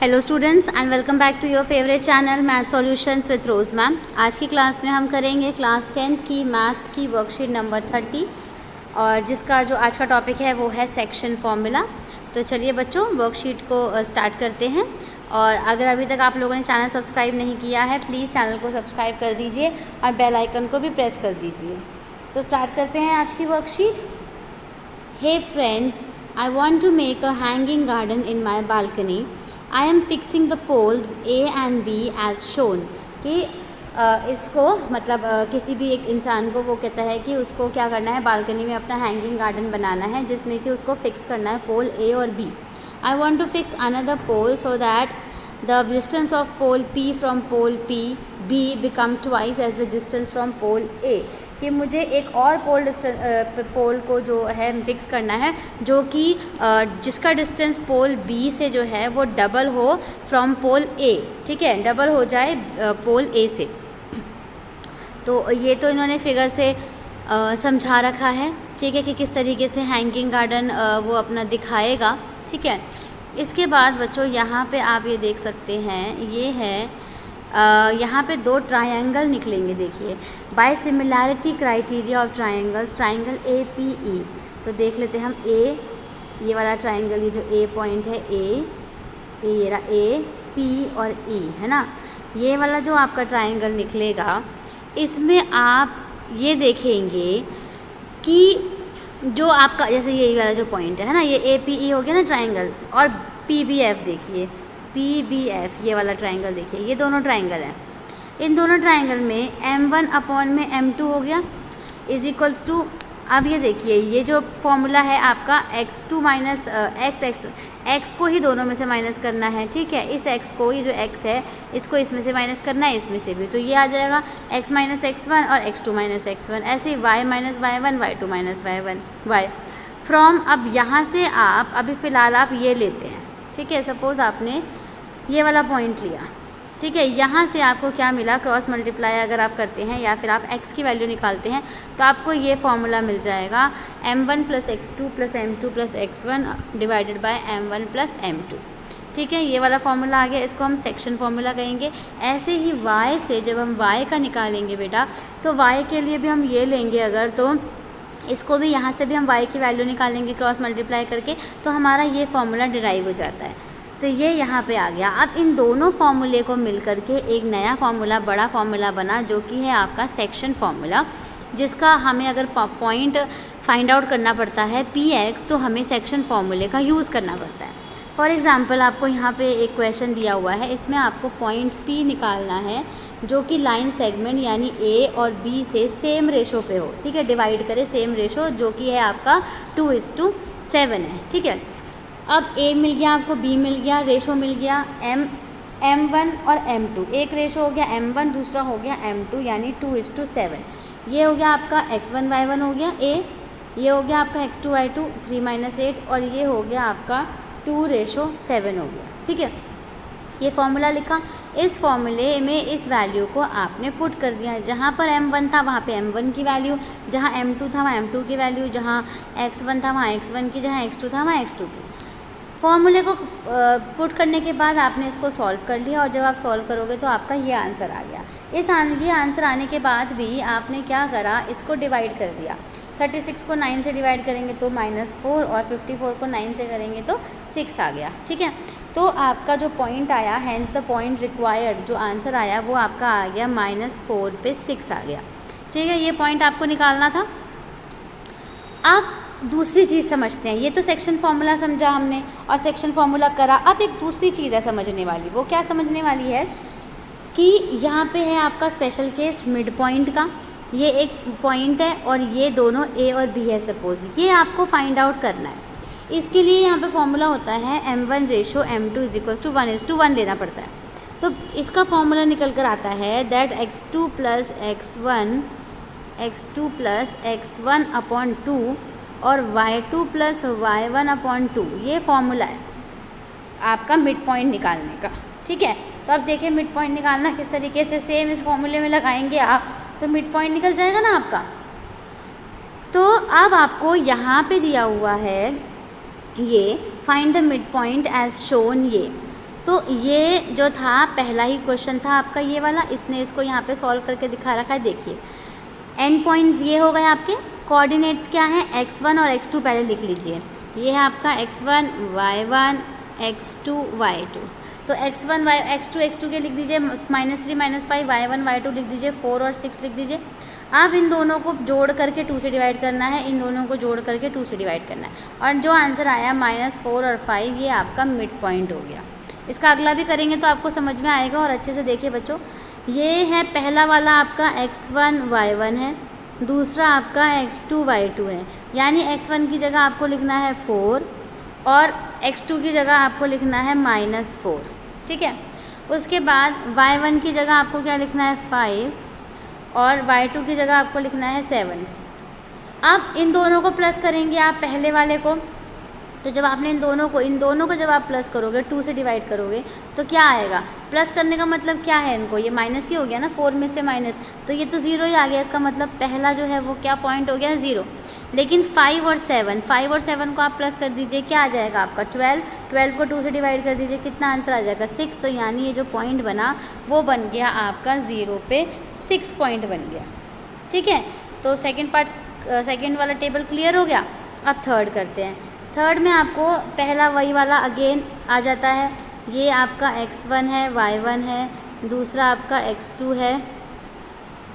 Hello students and welcome back to your favourite channel math solutions with Rose ma'am. आज की class में हम करेंगे क्लास 10th की मैथ्स की वर्कशीट नंबर 30 और जिसका जो आज का टॉपिक है वो है सेक्शन फॉर्मूला। तो चलिए बच्चों वर्कशीट को स्टार्ट करते हैं। और अगर अभी तक आप लोगों ने चैनल सब्सक्राइब नहीं किया है प्लीज़ चैनल को सब्सक्राइब कर दीजिए और बेल आइकन को भी प्रेस कर दीजिए। तो स्टार्ट करते हैं आज की worksheet. Hey friends, I want to make a hanging garden in my balcony. I am fixing the poles A and B as shown। कि इसको मतलब किसी भी एक इंसान को वो कहता है कि उसको क्या करना है, बालकनी में अपना हैंगिंग गार्डन बनाना है जिसमें कि उसको फिक्स करना है पोल A और B। I want to fix another pole so that the distance of pole P from pole B become twice as the distance from pole A। कि मुझे एक और पोल को जो है फिक्स करना है जो कि जिसका डिस्टेंस पोल B से जो है वो डबल हो फ्रॉम पोल A। ठीक है, डबल हो जाए पोल A से। तो ये तो इन्होंने फिगर से समझा रखा है, ठीक है, कि किस तरीके से हैंगिंग गार्डन वो अपना दिखाएगा। ठीक है, इसके बाद बच्चों यहाँ पे आप ये देख सकते हैं, ये है यहाँ पे दो ट्रायंगल निकलेंगे। देखिए, by similarity criteria of triangles, triangle APE। तो देख लेते हैं हम ये वाला ट्रायंगल, ये जो A पॉइंट है ये रहा A, P और E है ना। ये वाला जो आपका ट्रायंगल निकलेगा इसमें आप ये देखेंगे कि जो आपका जैसे ये वाला जो पॉइंट है ना, ये APE हो गया ना ट्रायंगल, और PBF देखिए, PBF ये वाला ट्रायंगल देखिए, ये दोनों ट्रायंगल हैं। इन दोनों ट्रायंगल में M1 अपॉन में M2 हो गया इज इक्वल्स टू, अब ये देखिए ये जो फॉर्मूला है आपका x2 माइनस x को ही दोनों में से माइनस करना है। ठीक है, इस x को, ये जो x है इसको इसमें से माइनस करना है, इसमें से भी। तो ये आ जाएगा x माइनस x1 और x2 माइनस x1, ऐसे ही y minus y1, y2 minus y from. अब यहाँ से आप अभी फ़िलहाल आप ये लेते हैं। ठीक है, सपोज़ आपने ये वाला पॉइंट लिया। ठीक है, यहाँ से आपको क्या मिला, क्रॉस मल्टीप्लाई अगर आप करते हैं या फिर आप x की वैल्यू निकालते हैं तो आपको ये फॉर्मूला मिल जाएगा m1 plus x2 plus m2 plus x1 divided by m1 plus m2। ठीक है, ये वाला फॉर्मूला आ गया, इसको हम सेक्शन फॉर्मूला कहेंगे। ऐसे ही y से जब हम y का निकालेंगे बेटा, तो y के लिए भी हम ये लेंगे अगर, तो इसको भी यहाँ से भी हम y की वैल्यू निकालेंगे क्रॉस मल्टीप्लाई करके, तो हमारा ये फॉर्मूला डिराइव हो जाता है। तो ये यहाँ पे आ गया। अब इन दोनों फार्मूले को मिल करके एक नया फार्मूला, बड़ा फार्मूला बना जो कि है आपका सेक्शन फार्मूला, जिसका हमें अगर पॉइंट फाइंड आउट करना पड़ता है Px, तो हमें सेक्शन फार्मूले का यूज़ करना पड़ता है। फॉर एग्ज़ाम्पल आपको यहाँ पे एक क्वेश्चन दिया हुआ है, इसमें आपको पॉइंट P निकालना है जो कि लाइन सेगमेंट यानी A और B से सेम रेशो पे हो। ठीक है, डिवाइड करे सेम रेशो जो कि है आपका 2:7 है। ठीक है, अब A मिल गया आपको, B मिल गया, रेशो मिल गया M1 और M2। एक रेशो हो गया M1, दूसरा हो गया M2 यानी 2:7। ये हो गया आपका x1 y1 हो गया A, ये हो गया आपका x2 y2 3-8 और ये हो गया आपका 2:7 हो गया। ठीक है, ये फॉर्मूला लिखा। इस फॉर्मूले में इस वैल्यू को आपने पुट कर दिया। जहाँ पर M1 था वहाँ पे M1 की वैल्यू, जहाँ M2 था वहाँ M2 की वैल्यू, जहाँ x1 था वहाँ x1 की, जहाँ x2 था वहाँ x2 की। फॉर्मूले को पुट करने के बाद आपने इसको सॉल्व कर लिया और जब आप सॉल्व करोगे तो आपका ये आंसर आ गया। ये आंसर आने के बाद भी आपने क्या करा, इसको डिवाइड कर दिया। 36 को 9 से डिवाइड करेंगे तो -4 और 54 को 9 से करेंगे तो 6 आ गया। ठीक है, तो आपका जो पॉइंट आया, हैंस द पॉइंट रिक्वायर्ड, जो आंसर आया वो आपका आ गया -4 पे 6 आ गया। ठीक है, ये पॉइंट आपको निकालना था। अब दूसरी चीज़ समझते हैं। ये तो सेक्शन फार्मूला समझा हमने और सेक्शन फार्मूला करा। अब एक दूसरी चीज़ है समझने वाली। वो क्या समझने वाली है कि यहाँ पे है आपका स्पेशल केस मिड पॉइंट का। ये एक पॉइंट है और ये दोनों A और B है सपोज, ये आपको फाइंड आउट करना है। इसके लिए यहाँ पे फॉर्मूला होता है M1 रेशो M2 = 1:1 लेना पड़ता है। तो इसका फॉर्मूला निकल कर आता है that x2 plus x1 upon 2 और y2 प्लस y1 अपॉन 2, ये फॉर्मूला है आपका मिड पॉइंट निकालने का। ठीक है, तो अब देखिए मिड पॉइंट निकालना किस तरीके से, सेम इस फॉर्मूले में लगाएंगे आप तो मिड पॉइंट निकल जाएगा ना आपका। तो अब आपको यहाँ पे दिया हुआ है ये find the mid point as shown ये। तो ये जो था पहला ही क्वेश्चन था आपका ये वाला, इसने इसको यहाँ पे सॉल्व करके दिखा रखा है। देखिए एंड पॉइंट्स ये हो गए आपके, कोऑर्डिनेट्स क्या है, x1 और x2 पहले लिख लीजिए। ये है आपका x1 y1 x2 y2, तो x2 के लिख दीजिए -3 -5, y1 y2 लिख दीजिए 4 और 6 लिख दीजिए। अब इन दोनों को जोड़ करके 2 से डिवाइड करना है, इन दोनों को जोड़ करके 2 से डिवाइड करना है, और जो आंसर आया -4 और 5 ये आपका मिड पॉइंट हो गया। इसका अगला भी करेंगे तो आपको समझ में आएगा। और अच्छे से देखिए बच्चों, ये है पहला वाला आपका x1 y1 है, दूसरा आपका x2 y2 है, यानी x1 की जगह आपको लिखना है 4 और x2 की जगह आपको लिखना है -4, ठीक है। उसके बाद y1 की जगह आपको क्या लिखना है 5 और y2 की जगह आपको लिखना है 7। अब इन दोनों को प्लस करेंगे आप पहले वाले को, तो जब आपने इन दोनों को जब आप प्लस करोगे 2 से डिवाइड करोगे तो क्या आएगा, प्लस करने का मतलब क्या है, इनको ये माइनस ही हो गया ना, 4 में से माइनस, तो ये तो 0 ही आ गया। इसका मतलब पहला जो है वो क्या पॉइंट हो गया 0। लेकिन 5 और 7 को आप प्लस कर दीजिए, क्या आ जाएगा आपका 12 को 2 से डिवाइड कर दीजिए, कितना आंसर आ जाएगा 6। तो यानी ये जो पॉइंट बना वो बन गया आपका 0 पे 6 पॉइंट बन गया, ठीक है। तो सेकेंड वाला टेबल क्लियर हो गया। अब थर्ड करते हैं। थर्ड में आपको पहला वही वाला अगेन आ जाता है, ये आपका x1 है y1 है, दूसरा आपका x2 है,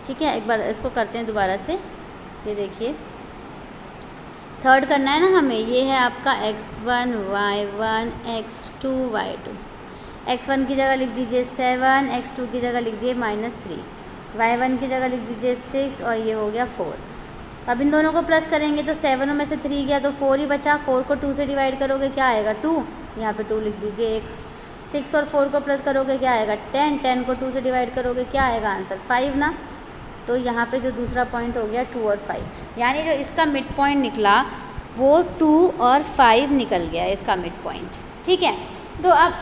ठीक है। एक बार इसको करते हैं दोबारा से, ये देखिए थर्ड करना है ना हमें, ये है आपका x1 y1 x2 y2। x1 की जगह लिख दीजिए 7, x2 की जगह लिख दिए -3, y1 की जगह लिख दीजिए 6 और ये हो गया 4। अब इन दोनों को प्लस करेंगे तो 7 में से 3 गया तो 4 ही बचा, 4 को 2 से डिवाइड करोगे क्या आएगा 2, यहाँ पे 2 लिख दीजिए एक। 6 और 4 को प्लस करोगे क्या आएगा 10 को 2 से डिवाइड करोगे क्या आएगा आंसर 5 ना। तो यहाँ पे जो दूसरा पॉइंट हो गया 2 और 5, यानी जो इसका मिड पॉइंट निकला वो 2 और 5 निकल गया इसका मिड पॉइंट, ठीक है। तो अब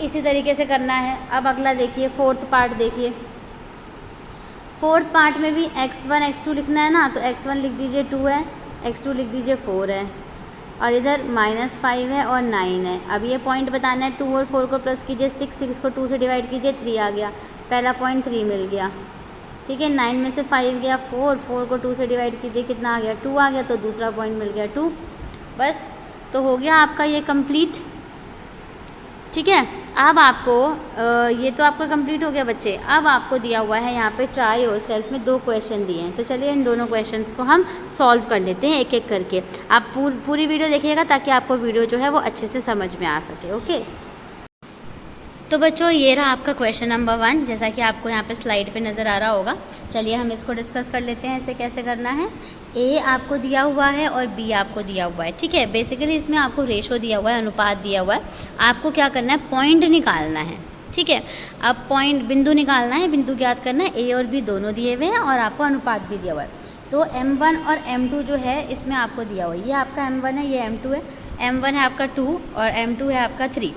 इसी तरीके से करना है। अब अगला देखिए, फोर्थ पार्ट देखिए। फोर्थ पार्ट में भी x1 x2 लिखना है ना, तो x1 लिख दीजिए 2 है, x2 लिख दीजिए 4 है, और इधर -5 है और 9 है। अब ये पॉइंट बताना है, 2 और 4 को प्लस कीजिए, 6 को 2 से डिवाइड कीजिए, 3 आ गया, पहला पॉइंट 3 मिल गया, ठीक है। 9 में से 5 गया 4 को 2 से डिवाइड कीजिए, कितना आ गया 2 आ गया, तो दूसरा पॉइंट मिल गया 2। बस तो हो गया आपका ये कंप्लीट, ठीक है। अब आपको ये तो आपका कंप्लीट हो गया बच्चे। अब आपको दिया हुआ है यहाँ पे ट्राई योर सेल्फ में 2 क्वेश्चन दिए हैं, तो चलिए इन दोनों क्वेश्चंस को हम सॉल्व कर लेते हैं एक एक करके। आप पूरी वीडियो देखिएगा ताकि आपको वीडियो जो है वो अच्छे से समझ में आ सके, ओके। तो बच्चों ये रहा आपका क्वेश्चन नंबर 1, जैसा कि आपको यहाँ पे स्लाइड पे नज़र आ रहा होगा। चलिए हम इसको डिस्कस कर लेते हैं, इसे कैसे करना है। ए आपको दिया हुआ है और बी आपको दिया हुआ है, ठीक है। बेसिकली इसमें आपको रेशो दिया हुआ है, अनुपात दिया हुआ है। आपको क्या करना है, पॉइंट निकालना है, ठीक है। अब पॉइंट बिंदु निकालना है, बिंदु ज्ञात करना है। ए और बी दोनों दिए हुए हैं और आपको अनुपात भी दिया हुआ है। तो m1 और m2 जो है इसमें आपको दिया हुआ है, ये आपका m1 है, ये m2 है। m1 है आपका 2 और m2 है आपका 3।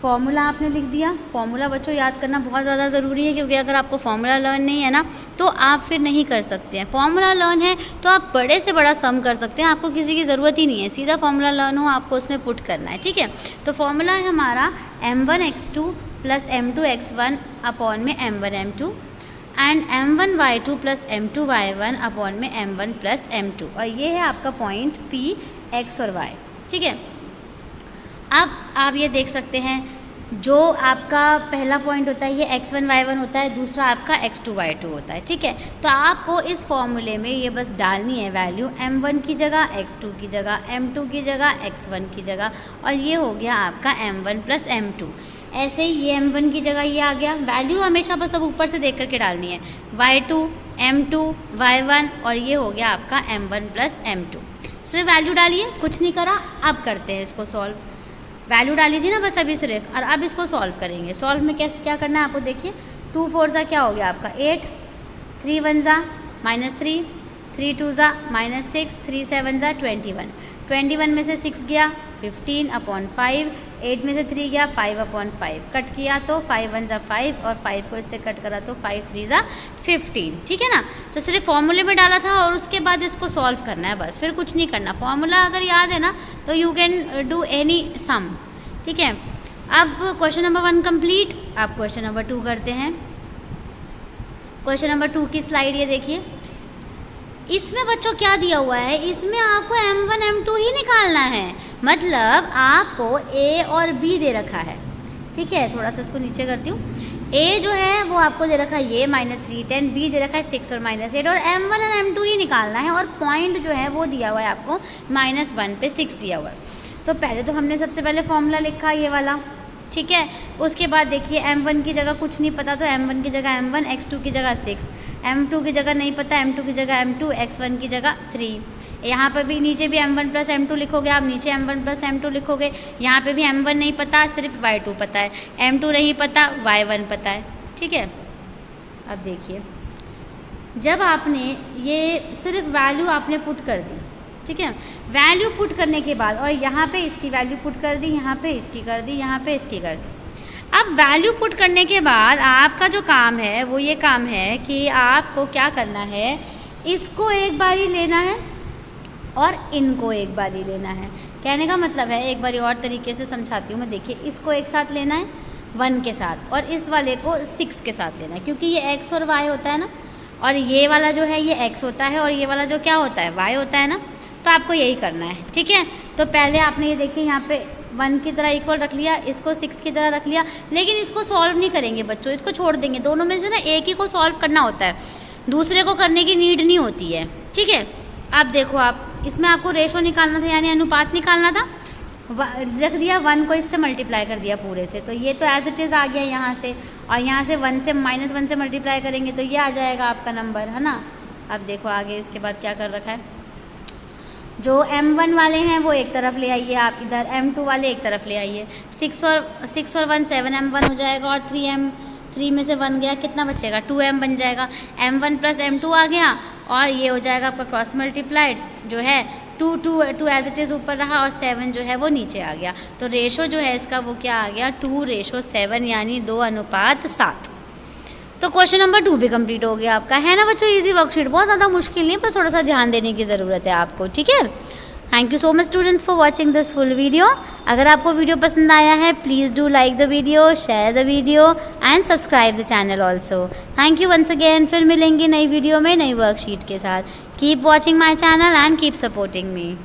फॉर्मूला आपने लिख दिया। फॉर्मूला बच्चों याद करना बहुत ज़्यादा ज़रूरी है, क्योंकि अगर आपको फॉर्मूला लर्न नहीं है ना तो आप फिर नहीं कर सकते हैं। फॉर्मूला लर्न है तो आप बड़े से बड़ा सम कर सकते हैं, आपको किसी की ज़रूरत ही नहीं है, सीधा फॉर्मूला लर्न हो आपको उसमें पुट करना है, ठीक है। तो फॉर्मूला है हमारा m1 x2 plus m2 x1 upon में m1 m2 and m1 y2 plus m2 y1 upon में m1 प्लस m2, और ये है आपका पॉइंट p x और y, ठीक है। अब आप ये देख सकते हैं, जो आपका पहला पॉइंट होता है ये x1 y1 होता है, दूसरा आपका x2 y2 होता है, ठीक है। तो आपको इस फॉर्मूले में ये बस डालनी है वैल्यू m1 की जगह, x2 की जगह, m2 की जगह, x1 की जगह, और ये हो गया आपका m1 प्लस m2। ऐसे ही ये m1 की जगह ये आ गया। वैल्यू हमेशा बस अब ऊपर से देख करके डालनी है, y2 m2 y1, और ये हो गया आपका m1 प्लस m2। सिर्फ वैल्यू डालिए, कुछ नहीं करा। अब करते हैं इसको सॉल्व। वैल्यू डाली थी ना बस अभी सिर्फ, और अब इसको सॉल्व करेंगे। सॉल्व में कैसे क्या करना है आपको देखिए। 2 4 ज़ा क्या हो गया आपका 8, 3 1 ज़ा -3, 3 2 ज़ा -6, 3 7 ज़ा 21। 21 में से 6 गया 15 अपॉन 5, 8 में से 3 गया 5 अपॉन 5, कट किया तो 5 1 ज़ा 5 और 5 को इससे कट करा तो 5 3 ज़ा 15, ठीक है ना। तो सिर्फ फॉर्मूले में डाला था और उसके बाद इसको सॉल्व करना है बस, फिर कुछ नहीं करना। फॉर्मूला अगर याद है ना तो यू कैन डू एनी सम, ठीक है। अब क्वेश्चन नंबर 1 कंप्लीट। अब क्वेश्चन नंबर 2 करते हैं। क्वेश्चन नंबर 2 की स्लाइड ये देखिए। इसमें बच्चों क्या दिया हुआ है, इसमें आपको m1 m2 ही निकालना है। मतलब आपको a और b दे रखा है, ठीक है। थोड़ा सा इसको नीचे करती हूँ। a जो है वो आपको दे रखा है ये -3 10, b दे रखा है 6 और -8, और m1 और m2 ही निकालना है। और पॉइंट जो है वो दिया हुआ है आपको -1 पे 6 दिया हुआ है। तो पहले तो हमने सबसे पहले फॉर्मूला लिखा ये वाला, ठीक है। उसके बाद देखिए m1 की जगह कुछ नहीं पता तो m1 की जगह m1, x2 की जगह 6, m2 की जगह नहीं पता, m2 की जगह m2, x1 की जगह 3। यहाँ पर भी नीचे भी m1 + m2 लिखोगे आप, नीचे m1 + m2 लिखोगे। यहाँ पे भी m1 नहीं पता, सिर्फ y2 पता है, m2 नहीं पता, y1 पता है, ठीक है। अब देखिए, जब आपने ये सिर्फ वैल्यू आपने पुट कर दी, ठीक है। वैल्यू पुट करने के बाद और यहाँ पे इसकी वैल्यू पुट कर दी, यहाँ पे इसकी कर दी, यहाँ पे इसकी कर दी। अब वैल्यू पुट करने के बाद आपका जो काम है वो ये काम है कि आपको क्या करना है, इसको एक बारी लेना है और इनको एक बारी लेना है। कहने का मतलब है, एक बारी और तरीके से समझाती हूँ मैं। देखिए, इसको एक साथ लेना है 1 के साथ, और इस वाले को 6 के साथ लेना है, क्योंकि ये x और y होता है ना, और ये वाला जो है ये x होता है, और ये वाला जो क्या होता है y होता है ना। तो आपको यही करना है, ठीक है। तो पहले आपने ये देखिए यहाँ पे 1 की तरह इक्वल रख लिया, इसको 6 की तरह रख लिया। लेकिन इसको सॉल्व नहीं करेंगे बच्चों, इसको छोड़ देंगे। दोनों में से ना एक ही को सॉल्व करना होता है, दूसरे को करने की नीड नहीं होती है, ठीक है। अब देखो, आप इसमें आपको रेशो निकालना था, यानी अनुपात निकालना था। रख दिया 1 को इससे मल्टीप्लाई कर दिया पूरे से, तो ये तो एज इट इज़ आ गया यहाँ से, और यहाँ से -1 से मल्टीप्लाई करेंगे तो ये आ जाएगा आपका नंबर, है ना। अब देखो आगे इसके बाद क्या कर रखा है। जो m1 वाले हैं वो एक तरफ ले आइए आप, इधर m2 वाले एक तरफ ले आइए। 6 और 1 7 m1 हो जाएगा, और 3 में से 1 गया, कितना बचेगा 2m बन जाएगा। m1 + m2 आ गया, और ये हो जाएगा आपका क्रॉस मल्टीप्लाइड जो है 2 एज इट इज़ ऊपर रहा, और 7 जो है वो नीचे आ गया। तो रेशो जो है इसका वो क्या आ गया, 2:7, यानी 2:7। तो क्वेश्चन नंबर 2 भी कंप्लीट हो गया आपका, है ना बच्चों। इजी वर्कशीट, बहुत ज़्यादा मुश्किल नहीं, पर थोड़ा सा ध्यान देने की ज़रूरत है आपको, ठीक है। Thank you so much students for watching this full video. अगर आपको वीडियो पसंद आया है, please do like the video, share the video and subscribe the channel also. Thank you once again. फिर मिलेंगे नई वीडियो में नई वर्कशीट के साथ। Keep watching my channel and keep supporting me.